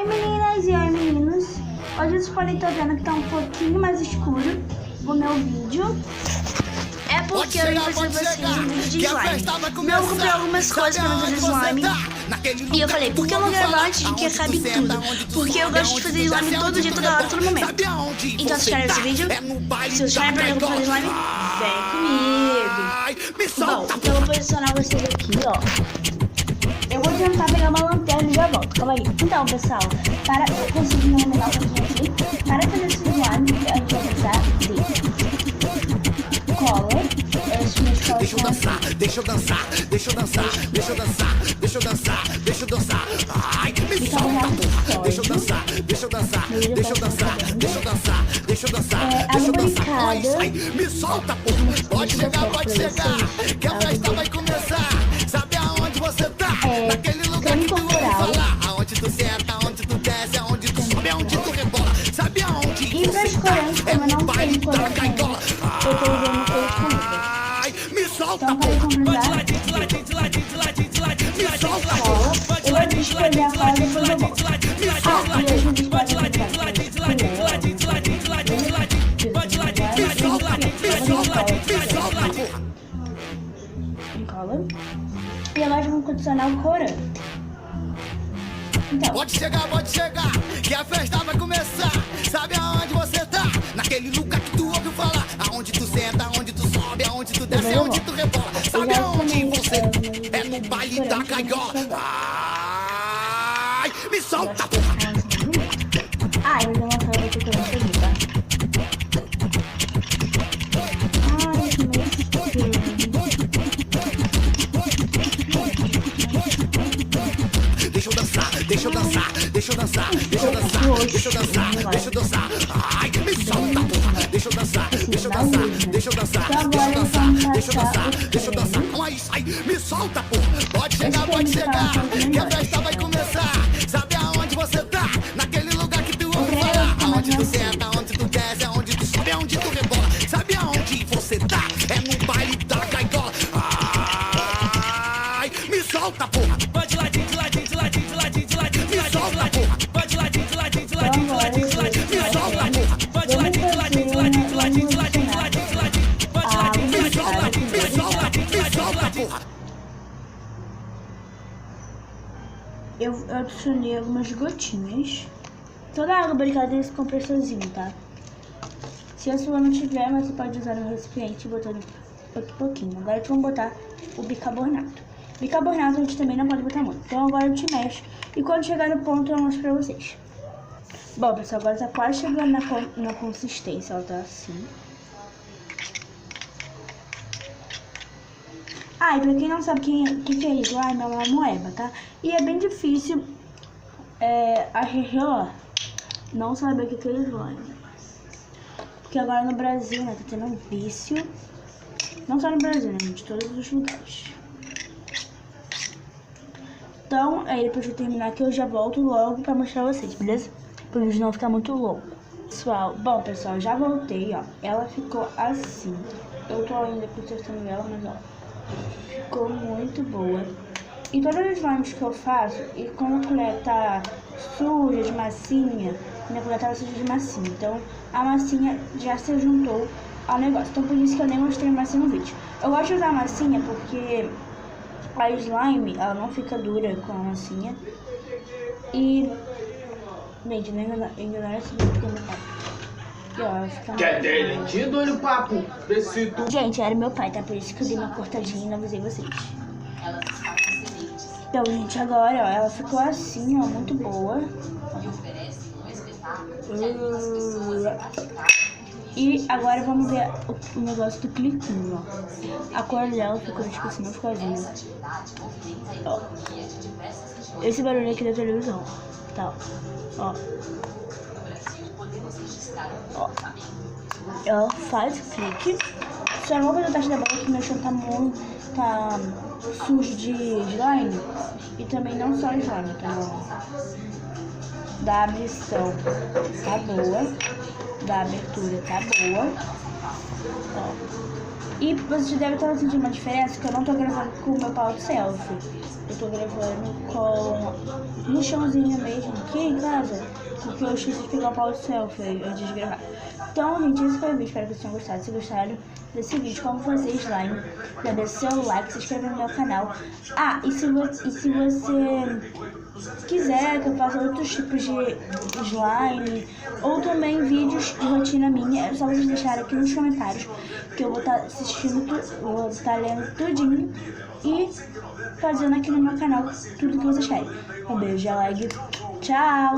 Oi meninas e oi meninos, hoje vocês podem estar vendo que tá um pouquinho mais escuro o meu vídeo. É porque eu ia fazer vocês um vídeo de slime. Eu comprei algumas coisas pra fazer slime e eu falei, por que eu vou gravar antes de que acabe tudo? Porque eu gosto de fazer slime todo dia, toda hora, todo momento. Então vocês querem esse vídeo? Se vocês querem aprender como fazer slime, vem comigo. Bom, então eu vou posicionar vocês aqui, ó. Eu vou tentar pegar uma lanterna e já volto, calma aí. Então, pessoal, para eu conseguir me aumentar um pouquinho aqui, para fazer esse slime, a gente vai precisar de cola. Deixa eu dançar, deixa eu dançar, deixa eu dançar, deixa eu dançar, deixa eu dançar, deixa eu dançar. Ai, me solta, porra. Deixa eu dançar, deixa eu dançar, deixa eu dançar, deixa eu dançar, deixa eu dançar, deixa eu dançar. Ai, sai, me solta, porra. Pode chegar, que a festa vai começar. Sabe aonde você tá? Naquele lugar que tu ouve falar. Aonde tu senta, aonde tu desce, aonde tu sobe, aonde tu rebola. Sabe aonde você tá? É no baile da caigola. Eu tô usando coisa. Me solta, então, porra! Vai de ladinho, me solta, porra! Eu vou escolher a fala depois eu volto. E a gente pode cola. E agora vamos condicionar o corante. Então. Pode chegar, que a festa vai começar. Sabe aonde você tá? Naquele lugar que tu ouviu falar. Aonde tu senta, aonde tu sobe, aonde tu desce, aonde tu rebola. Sabe aonde você tá? É no baile da caigola. Ai, me solta, porra! Ai, mas eu não quero que eu não cheguei, tá? Deixa eu dançar, deixa eu dançar, deixa eu dançar, deixa eu dançar, deixa eu dançar, deixa eu dançar. Ai, me solta, porra. Deixa eu dançar, deixa eu dançar, deixa eu dançar, deixa eu dançar, deixa eu dançar, deixa eu dançar. Ai, sai, me solta, porra. Pode chegar, que a festa vai começar. Sabe aonde você tá? Naquele lugar que tu ouve falar. Aonde tu senta, aonde tu desce, aonde tu sobe, aonde tu rebola. Sabe aonde você tá? É no baile da caigola. Ai, me solta, porra. Eu adicionei algumas gotinhas. Toda a água barricada tem esse compressorzinho, tá? Se a sua não tiver, você pode usar no recipiente botando pouquinho. Agora vamos botar o bicarbonato. Bicarbonato a gente também não pode botar muito. Então agora a gente mexe. E quando chegar no ponto eu mostro pra vocês. Bom, pessoal, agora tá quase chegando na consistência. Ela tá assim. Ah, e pra quem não sabe o que é slime, é uma moeba, tá? E é bem difícil a gente não saber o que é slime. Porque agora no Brasil, né, tá tendo um vício. Não só no Brasil, né, de todos os lugares. Então, aí depois de eu terminar aqui, eu já volto logo pra mostrar vocês, beleza? Pra o vídeo não ficar muito longo. Pessoal, já voltei, ó. Ela ficou assim. Eu tô ainda processando ela, mas ó, ficou muito boa. E todas as slimes que eu faço, e quando a colher tá suja de massinha, minha colher tava suja de massinha, então a massinha já se juntou ao negócio. Então por isso que eu nem mostrei a massinha no vídeo. Eu gosto de usar a massinha porque a slime, ela não fica dura com a massinha. E, gente, não ignorar esse vídeo porque meu pai. Quer ter entendido olha o papo? Gente, era meu pai, tá? Por isso que eu dei uma cortadinha e não avisei vocês. Então, gente, agora, ó, ela ficou assim, ó, muito boa. E agora vamos ver o negócio do cliquinho, ó. A cor dela ficou, tipo assim, não ficou azul. Ó. Esse barulho aqui da televisão, tá? Ó. Ó. Ela faz o clique. Só não vou fazer o teste da bola que meu chão tá sujo de slime. E também não só slime, tá bom? Da abrição tá boa. Da abertura tá boa. Ó. E vocês devem estar sentindo uma diferença que eu não tô gravando com o meu pau selfie. Eu tô gravando com no chãozinho mesmo, aqui em casa, porque eu esqueci de pegar o pau de selfie antes de gravar. Então, gente, esse foi o vídeo, espero que vocês tenham gostado. Se gostaram desse vídeo, como fazer slime, já deixa seu like, se inscreve no meu canal. Ah, e se você quiser que eu faça outros tipos de slime, ou também vídeos de rotina minha, é só vocês deixarem aqui nos comentários, que eu vou estar assistindo, vou estar lendo tudinho e fazendo aqui no meu canal tudo que vocês querem. Um beijo, like, tchau!